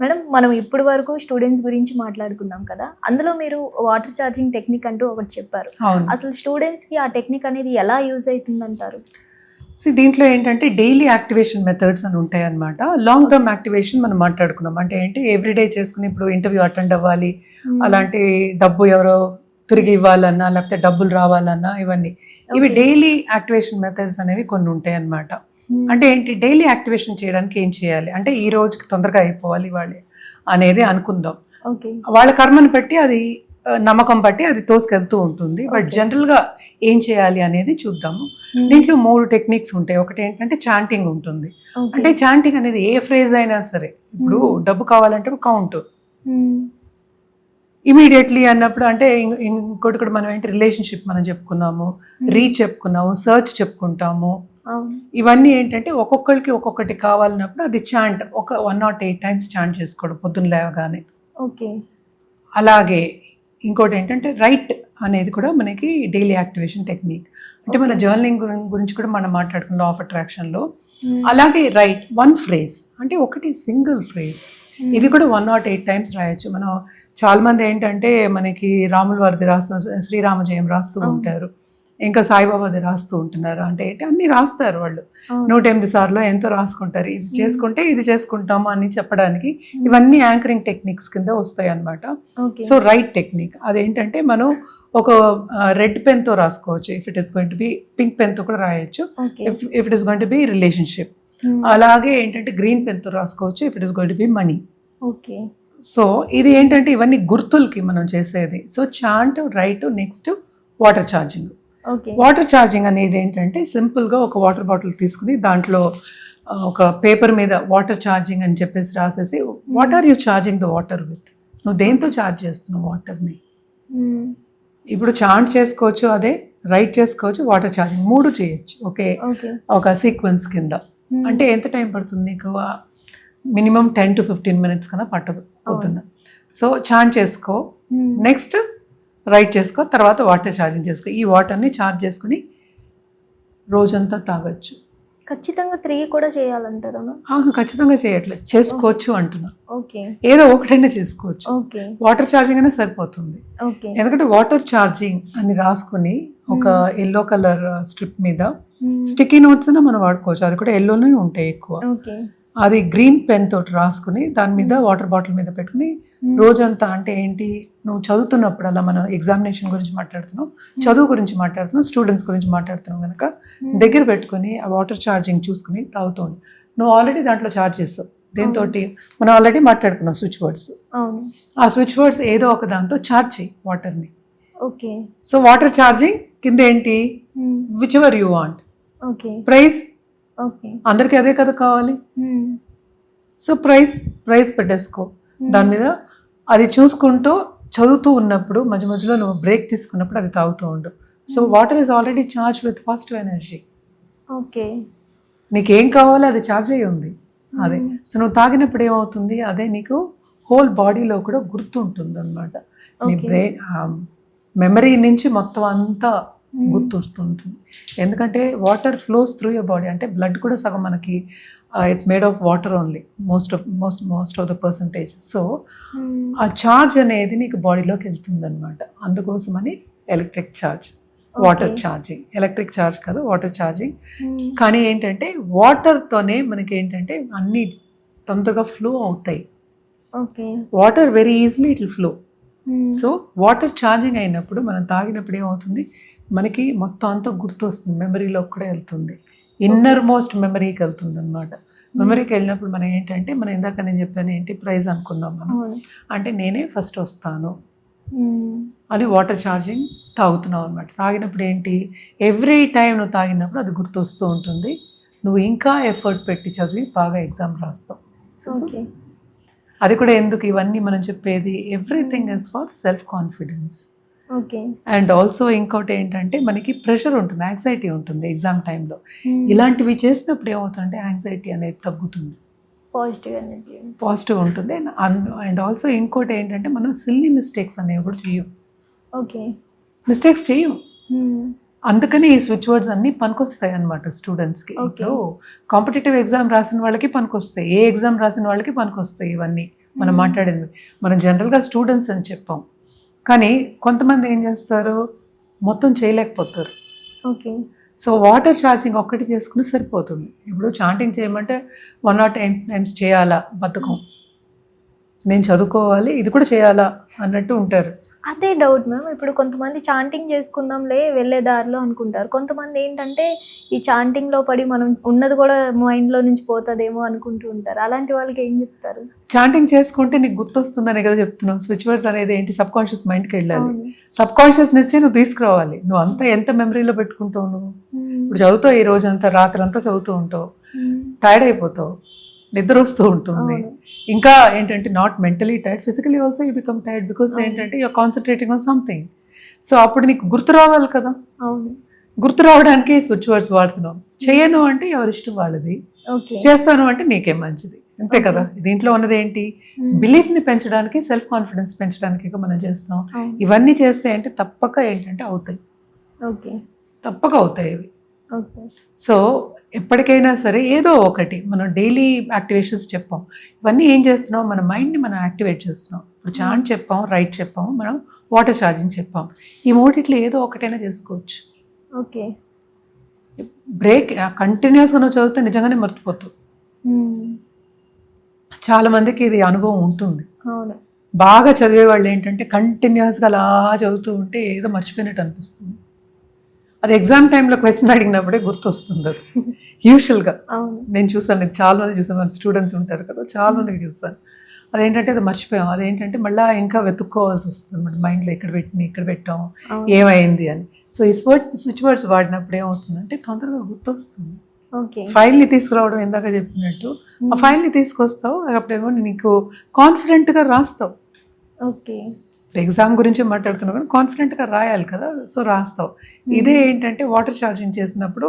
Madam మనం ఇప్పటి వరకు స్టూడెంట్స్ గురించి మాట్లాడుకున్నాం కదా. అందులో మీరు వాటర్ ఛార్జింగ్ టెక్నిక్ అంటూ ఒకటి చెప్పారు. అవును. అసలు స్టూడెంట్స్‌కి ఆ టెక్నిక్ అనేది ఎలా యూజ్ అవుతుందంటారు? దీంట్లో ఏంటంటే డైలీ యాక్టివేషన్ మెథడ్స్ అని ఉంటాయన్నమాట. లాంగ్ టర్మ్ యాక్టివేషన్ మనం మాట్లాడుకున్నాం. అంటే ఏంటి, ఎవ్రీడే చేసుకుని ఇప్పుడు ఇంటర్వ్యూ అటెండ్ అవ్వాలి, అలాంటి డబ్బు ఎవరో తిరిగి ఇవ్వాలన్నా, లేకపోతే డబ్బులు రావాలన్నా, ఇవి డైలీ యాక్టివేషన్ మెథడ్స్ అనేవి కొన్ని ఉంటాయి అన్నమాట. అంటే ఏంటి, డైలీ యాక్టివేషన్ చేయడానికి ఏం చేయాలి అంటే, ఈ రోజుకి తొందరగా అయిపోవాలి వాళ్ళే అనేది అనుకుందాం. వాళ్ళ కర్మను బట్టి అది నమ్మకం బట్టి అది తోసుకెళ్తూ ఉంటుంది. బట్ జనరల్గా ఏం చేయాలి అనేది చూద్దాము. దీంట్లో 3 టెక్నిక్స్ ఉంటాయి. ఒకటి ఏంటంటే చాంటింగ్ ఉంటుంది. అంటే చాంటింగ్ అనేది ఏ ఫ్రేజ్ అయినా సరే, ఇప్పుడు డబ్బు కావాలంటే కౌంట్ ఇమీడియట్లీ అన్నప్పుడు, అంటే ఇంకోటి కూడా మనం ఏంటి, రిలేషన్షిప్ మనం చెప్పుకున్నాము, రీచ్ చెప్పుకున్నాము, సర్చ్ చెప్పుకుంటాము. ఇవన్నీ ఏంటంటే ఒక్కొక్కరికి ఒక్కొక్కటి కావాలన్నప్పుడు అది చాంట్ ఒక 108 టైమ్స్ చాంట్ చేసుకోవడం పొద్దున్న లేవగానే. అలాగే ఇంకోటి ఏంటంటే రైట్ అనేది కూడా మనకి డైలీ యాక్టివేషన్ టెక్నిక్. అంటే మన జర్నలింగ్ గురించి కూడా మనం మాట్లాడుకున్నాం లా ఆఫ్ అట్రాక్షన్లో. అలాగే రైట్ 1 ఫ్రేజ్, అంటే ఒకటి సింగిల్ ఫ్రేజ్, ఇది కూడా 108 టైమ్స్ రాయొచ్చు. మనం చాలా మంది ఏంటంటే మనకి రాముల వారిది రాస్తూ, శ్రీరామ జయం రాస్తూ ఉంటారు, ఇంకా సాయిబాబాది రాస్తూ ఉంటున్నారు. అంటే ఏంటి, అన్ని రాస్తారు వాళ్ళు 108 సార్లు ఎంతో రాసుకుంటారు. ఇది చేసుకుంటే ఇది చేసుకుంటాము అని చెప్పడానికి ఇవన్నీ యాంకరింగ్ టెక్నిక్స్ కింద వస్తాయి అన్నమాట. సో రైట్ టెక్నిక్ అదేంటంటే, మనం ఒక రెడ్ పెన్తో రాసుకోవచ్చు, if it is going to be pink పెన్తో కూడా రాయొచ్చు, if it is going to be relationship. అలాగే ఏంటంటే గ్రీన్ పెన్తో రాసుకోవచ్చు, if it is going to be money. So ఇది ఏంటంటే ఇవన్నీ గుర్తులకి మనం చేసేది. So chant, right, next water charging. Water charging అనేది ఏంటంటే సింపుల్గా ఒక వాటర్ బాటిల్ తీసుకుని దాంట్లో ఒక పేపర్ మీద వాటర్ ఛార్జింగ్ అని చెప్పేసి రాసేసి, what are you charging the water with, నువ్వు దేంతో ఛార్జ్ చేస్తున్నావు వాటర్ని. ఇప్పుడు చాంట్ చేసుకోవచ్చు, అదే రైట్ చేసుకోవచ్చు, వాటర్ ఛార్జింగ్ 3 చేయొచ్చు ఒకే ఒక సీక్వెన్స్ కింద. అంటే ఎంత టైం పడుతుంది నీకు, మినిమం 10 to 15 minutes కన్నా పట్టదు పొద్దున్న. సో చాంట్ చేసుకో, నెక్స్ట్ రైట్ చేసుకో, తర్వాత వాటర్ ఛార్జింగ్ చేసుకో. ఈ వాటర్ని ఛార్జ్ చేసుకుని రోజంతా తాగొచ్చు. ఖచ్చితంగా 3 కూడా చేయాలంటారా? ఖచ్చితంగా చేయట్లేదు, చేసుకోవచ్చు అంటున్నా. ఏదో ఒకటైనా చేసుకోవచ్చు. వాటర్ ఛార్జింగ్ అయినా సరిపోతుంది. ఎందుకంటే వాటర్ ఛార్జింగ్ అని రాసుకుని ఒక ఎల్లో కలర్ స్ట్రిప్ మీద స్టిక్కీ నోట్స్ అయినా మనం వాడుకోవచ్చు, అది కూడా ఎల్లోనే ఉంటాయి ఎక్కువ. అది గ్రీన్ పెన్ తోటి రాసుకుని దాని మీద వాటర్ బాటిల్ మీద పెట్టుకుని రోజంతా, అంటే ఏంటి, నువ్వు చదువుతున్నప్పుడు అలా, మనం ఎగ్జామినేషన్ గురించి మాట్లాడుతున్నావు, చదువు గురించి మాట్లాడుతున్నావు, స్టూడెంట్స్ గురించి మాట్లాడుతున్నావు కనుక దగ్గర పెట్టుకుని ఆ వాటర్ ఛార్జింగ్ చూసుకుని తాగుతుంది. నువ్వు ఆల్రెడీ దాంట్లో ఛార్జ్ చేస్తావు, దేంతో మనం ఆల్రెడీ మాట్లాడుకున్నాం స్విచ్ వర్డ్స్. ఆ స్విచ్ వర్డ్స్ ఏదో ఒక దాంతో ఛార్జ్ చేయి వాటర్ని. సో వాటర్ ఛార్జింగ్ కింద ఏంటి, which ever you want, price అందరికి అదే కదా కావాలి. సో ప్రైస్ పెట్టేసుకో దాని మీద. అది చూసుకుంటూ చదువుతూ ఉన్నప్పుడు మధ్య మధ్యలో నువ్వు బ్రేక్ తీసుకున్నప్పుడు అది తాగుతూ ఉండు. So water is already charge with positive energy. నీకేం కావాలో అది ఛార్జ్ అయ్యి ఉంది అదే. సో నువ్వు తాగినప్పుడు ఏమవుతుంది, అదే నీకు హోల్ బాడీలో కూడా గుర్తుంటుంది అనమాట. నీ బ్రెయిన్ మెమరీ నుంచి మొత్తం అంతా గుర్తుంటుంది. ఎందుకంటే water flows through your body, అంటే బ్లడ్ కూడా సగం మనకి it's made of water only, most of the percentage. So ఆ ఛార్జ్ అనేది నీకు బాడీలోకి వెళ్తుంది అనమాట. అందుకోసమని electric charge, water charging. Electric charge కాదు, వాటర్ ఛార్జింగ్. కానీ ఏంటంటే వాటర్తోనే మనకి ఏంటంటే అన్నీ తొందరగా ఫ్లో అవుతాయి. Water very easily it will flow. So water charging అయినప్పుడు మనం తాగినప్పుడు ఏమవుతుంది, మనకి మొత్తం అంతా గుర్తు వస్తుంది, మెమరీలోకి కూడా వెళ్తుంది, ఇన్నర్ మోస్ట్ మెమరీకి వెళ్తుంది అనమాట. మెమరీకి వెళ్ళినప్పుడు మనం ఏంటంటే, మనం ఇందాక నేను చెప్పాను ఏంటి, ప్రైజ్ అనుకున్నాం మనం, అంటే నేనే ఫస్ట్ వస్తాను అని వాటర్ ఛార్జింగ్ తాగుతున్నావు అనమాట. తాగినప్పుడు ఏంటి, ఎవ్రీ టైం నువ్వు తాగినప్పుడు అది గుర్తు వస్తూ ఉంటుంది, నువ్వు ఇంకా ఎఫర్ట్ పెట్టి చదివి బాగా ఎగ్జామ్ రాస్తావు. అది కూడా ఎందుకు ఇవన్నీ మనం చెప్పేది, everything is for self confidence. And also ఇంకోటి ఏంటంటే, మనకి ప్రెషర్ ఉంటుంది, యాంగ్జైటీ ఉంటుంది ఎగ్జామ్ టైంలో. ఇలాంటివి చేసినప్పుడు ఏమవుతుందంటే యాంగ్జైటీ అనేది తగ్గుతుంది, పాజిటివ్ ఉంటుంది. అండ్ ఆల్సో ఇంకోటి ఏంటంటే, మనం సిల్లీ మిస్టేక్స్ అనేవి కూడా చేయం, మిస్టేక్స్ చేయం. అందుకని ఈ స్విచ్ వర్డ్స్ అన్నీ పనికొస్తాయి అన్నమాట స్టూడెంట్స్కి. ఇప్పుడు కాంపిటేటివ్ ఎగ్జామ్ రాసిన వాళ్ళకి పనికొస్తాయి, ఏ ఎగ్జామ్ రాసిన వాళ్ళకి పనికొస్తాయి ఇవన్నీ. మనం మాట్లాడింది. మనం జనరల్గా స్టూడెంట్స్ అని చెప్పాం, కానీ కొంతమంది ఏం చేస్తారు, మొత్తం చేయలేకపోతారు. ఓకే. సో వాటర్ ఛార్జింగ్ ఒక్కటి చేసుకుని సరిపోతుంది. ఇప్పుడు చాంటింగ్ చేయమంటే 108 times చేయాలా, బద్ధకం, నేను చదువుకోవాలి ఇది కూడా చేయాలా అన్నట్టు ఉంటారు. అదే డౌట్ మ్యామ్. ఇప్పుడు కొంతమంది చాంటింగ్ చేసుకుందాంలే వెళ్ళే దారిలో అనుకుంటారు. కొంతమంది ఏంటంటే ఈ చాంటింగ్లో పడి మనం ఉన్నది కూడా మైండ్లో నుంచి పోతుందేమో అనుకుంటూ ఉంటారు. అలాంటి వాళ్ళకి ఏం చెప్తారు? చాంటింగ్ చేసుకుంటే నీకు గుర్తొస్తుందనే కదా చెప్తున్నావు. స్విచ్ వర్డ్స్ అనేది ఏంటి, సబ్ కాన్షియస్ మైండ్కి వెళ్ళాలి. సబ్ కాన్షియస్ నుంచే నువ్వు తీసుకురావాలి. నువ్వు అంతా ఎంత మెమరీలో పెట్టుకుంటావు. నువ్వు ఇప్పుడు చదువుతావు, ఈ రోజు అంతా రాత్రి అంతా చదువుతూ ఉంటావు, టైర్డ్ అయిపోతావు, నిద్ర వస్తూ ఉంటుంది. ఇంకా ఏంటంటే not mentally tired, physically also you become tired, because ఏంటంటే you're concentrating on something. So అప్పుడు నీకు గుర్తు రావాలి కదా. గుర్తు రావడానికి స్విచ్ వర్డ్స్ వాడుతున్నావు. చేయను అంటే ఎవరి ఇష్టం వాళ్ళది, చేస్తాను అంటే నీకే మంచిది, అంతే కదా. దీంట్లో ఉన్నది ఏంటి, బిలీఫ్ ని పెంచడానికి, సెల్ఫ్ కాన్ఫిడెన్స్ పెంచడానికి మనం చేస్తాం. ఇవన్నీ చేస్తే అంటే తప్పక ఏంటంటే అవుతాయి, తప్పక అవుతాయి ఇవి. సో ఎప్పటికైనా సరే ఏదో ఒకటి మనం డైలీ యాక్టివేషన్స్ చెప్పాం. ఇవన్నీ ఏం చేస్తున్నాం, మన మైండ్ని మనం యాక్టివేట్ చేస్తున్నాం. ఇప్పుడు చాంట్ చెప్పాం, రైట్ చెప్పాం, మనం వాటర్ ఛార్జింగ్ చెప్పాం. ఈ మూడిట్లో ఏదో ఒకటైనా చేసుకోవచ్చు. ఓకే. బ్రేక్ కంటిన్యూస్గా నువ్వు చదివితే నిజంగానే మర్చిపోతావు. చాలా మందికి ఇది అనుభవం ఉంటుంది. బాగా చదివే వాళ్ళు ఏంటంటే కంటిన్యూస్గా అలా చదువుతూ ఉంటే ఏదో మర్చిపోయినట్టు అనిపిస్తుంది. అది ఎగ్జామ్ టైంలో క్వశ్చన్ అడిగినప్పుడే గుర్తొస్తుంది. అది యూజువల్గా నేను చూసాను, నేను చాలా మంది చూసాను, మన స్టూడెంట్స్ ఉంటారు కదా, చాలా మందికి చూసాను. అదేంటంటే అది మర్చిపోయాం, అదేంటంటే మళ్ళీ ఇంకా వెతుక్కోవాల్సి వస్తుంది మన మైండ్లో, ఇక్కడ పెట్టాం, ఏమైంది అని. సో ఈ స్విచ్ వర్డ్స్ వాడినప్పుడు ఏమవుతుందంటే తొందరగా గుర్తొస్తుంది. ఫైల్ని తీసుకురావడం ఇందాక చెప్పినట్టు, ఆ ఫైల్ని తీసుకొస్తావు, అప్పుడేమో నీకు కాన్ఫిడెంట్గా రాస్తావు. ఓకే. ఎగ్జామ్ గురించి మాట్లాడుతున్నావు కానీ కాన్ఫిడెంట్గా రాయాలి కదా, సో రాస్తావు. ఇదే ఏంటంటే వాటర్ ఛార్జింగ్ చేసినప్పుడు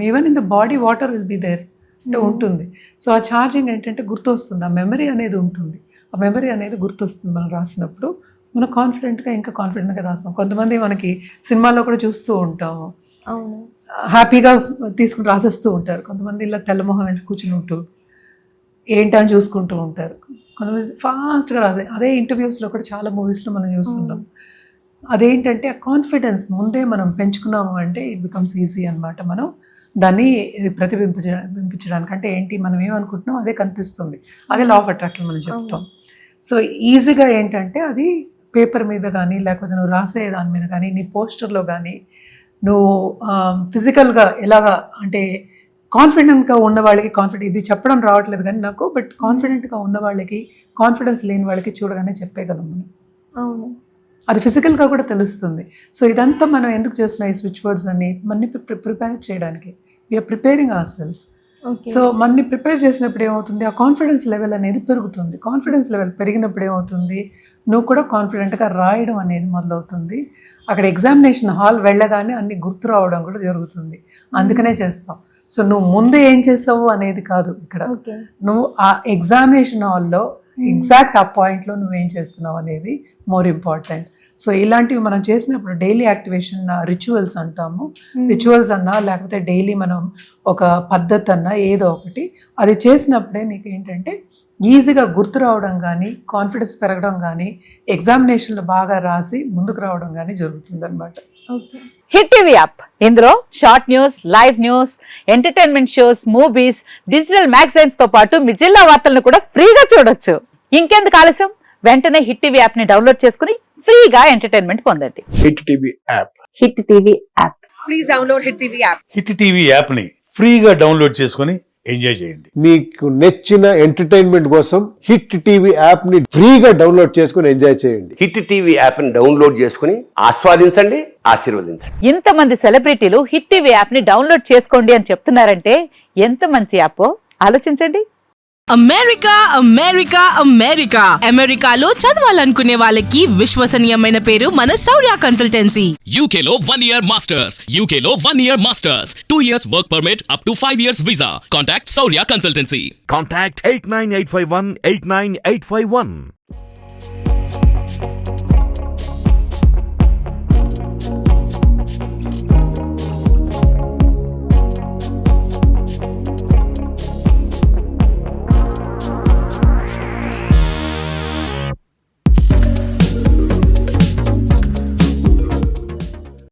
even in the body water will be there అంటే ఉంటుంది. సో ఆ ఛార్జింగ్ ఏంటంటే గుర్తొస్తుంది, ఆ మెమరీ అనేది ఉంటుంది. ఆ మెమరీ అనేది గుర్తొస్తుంది మనం రాసినప్పుడు. మనం కాన్ఫిడెంట్గా ఇంకా కాన్ఫిడెంట్గా రాస్తాం. కొంతమంది మనకి సినిమాల్లో కూడా చూస్తూ ఉంటాము, హ్యాపీగా తీసుకుని రాసేస్తూ ఉంటారు. కొంతమంది ఇలా తెల్లమొహం వేసి కూర్చుని ఉంటూ ఏంటని చూసుకుంటూ ఉంటారు. కొంతమంది ఫాస్ట్గా రాసే, అదే ఇంటర్వ్యూస్లో కూడా చాలా మూవీస్లో మనం చూస్తున్నాం. అదేంటంటే ఆ కాన్ఫిడెన్స్ ముందే మనం పెంచుకున్నాము అంటే ఇట్ బికమ్స్ ఈజీ అనమాట. మనం దాన్ని ప్రతిబింబించడానికి అంటే ఏంటి, మనం ఏమనుకుంటున్నాం అదే కనిపిస్తుంది. అదే లా ఆఫ్ అట్రాక్షన్ మనం చెప్తాం. సో ఈజీగా ఏంటంటే అది పేపర్ మీద కానీ, లేకపోతే నువ్వు రాసే దాని మీద కానీ, నీ పోస్టర్లో కానీ, నువ్వు ఫిజికల్గా ఎలాగా అంటే కాన్ఫిడెంట్గా ఉన్న వాళ్ళకి ఇది చెప్పడం రావట్లేదు కానీ నాకు, బట్ కాన్ఫిడెంట్గా ఉన్న వాళ్ళకి, కాన్ఫిడెన్స్ లేని వాళ్ళకి చూడగానే చెప్పేయగలం మనం. అది ఫిజికల్గా కూడా తెలుస్తుంది. సో ఇదంతా మనం ఎందుకు చేస్తున్నాం, ఈ స్విచ్ వర్డ్స్ అన్ని మన్ని ప్రిపేర్ చేయడానికి. We are preparing our self. So మన్ని ప్రిపేర్ చేసినప్పుడు ఏమవుతుంది, ఆ కాన్ఫిడెన్స్ లెవెల్ అనేది పెరుగుతుంది. కాన్ఫిడెన్స్ లెవెల్ పెరిగినప్పుడు ఏమవుతుంది, నువ్వు కూడా కాన్ఫిడెంట్గా రాయడం అనేది మొదలవుతుంది. అక్కడ ఎగ్జామినేషన్ హాల్ వెళ్ళగానే అన్ని గుర్తు రావడం కూడా జరుగుతుంది. అందుకనే చేస్తాం. సో నువ్వు ముందు ఏం చేసావు అనేది కాదు ఇక్కడ, నువ్వు ఆ ఎగ్జామినేషన్ హాల్లో ఎగ్జాక్ట్ ఆ పాయింట్లో నువ్వేం చేస్తున్నావు అనేది మోర్ ఇంపార్టెంట్. సో ఇలాంటివి మనం చేసినప్పుడు డైలీ యాక్టివేషన్ రిచువల్స్ అంటాము. రిచువల్స్ అన్నా లేకపోతే డైలీ మనం ఒక పద్ధతి అన్నా ఏదో ఒకటి, అది చేసినప్పుడే నీకు ఏంటంటే ఈజీగా గుర్తు రావడం కానీ, కాన్ఫిడెన్స్ పెరగడం కానీ, ఎగ్జామినేషన్లో బాగా రాసి ముందుకు రావడం కానీ జరుగుతుంది అనమాట. హిట్ టీవీ యాప్, ఇందులో short news, live news, entertainment shows, movies, digital magazines తో పాటు మీ జిల్లా వార్తలను కూడా ఫ్రీగా చూడొచ్చు. ఇంకెందుకు ఆలస్యం, వెంటనే హిట్ టీవీ యాప్ ని డౌన్లోడ్ చేసుకుని ఫ్రీగా ఎంటర్టైన్మెంట్ పొందండి. Hit TV app, hit TV app, please download hit TV app. Hit TV app ని ఫ్రీగా డౌన్లోడ్ చేసుకుని ఎంజాయ్ చేయండి. మీకు నచ్చిన ఎంటర్టైన్మెంట్ కోసం హిట్ టీవీ యాప్ ని ఫ్రీగా డౌన్లోడ్ చేసుకుని ఎంజాయ్ చేయండి. హిట్ టీవీ యాప్ ని డౌన్లోడ్ చేసుకుని ఆస్వాదించండి, ఆశీర్వదించండి. ఇంతమంది సెలబ్రిటీలు హిట్ టీవీ యాప్ ని డౌన్లోడ్ చేసుకోండి అని చెప్తున్నారంటే ఎంత మంచి యాప్ ఆలోచించండి. అమెరికా అమెరికా అమెరికా అమెరికాలో చదవాలనుకునే వాళ్ళకి విశ్వసనీయమైన పేరు మన శౌర్య కన్సల్టెన్సీ. UK లో 1 year masters, UK లో 1 year masters, 2 years work permit up to 5 years visa. Contact Saurya Consultancy. Contact 89851 89851.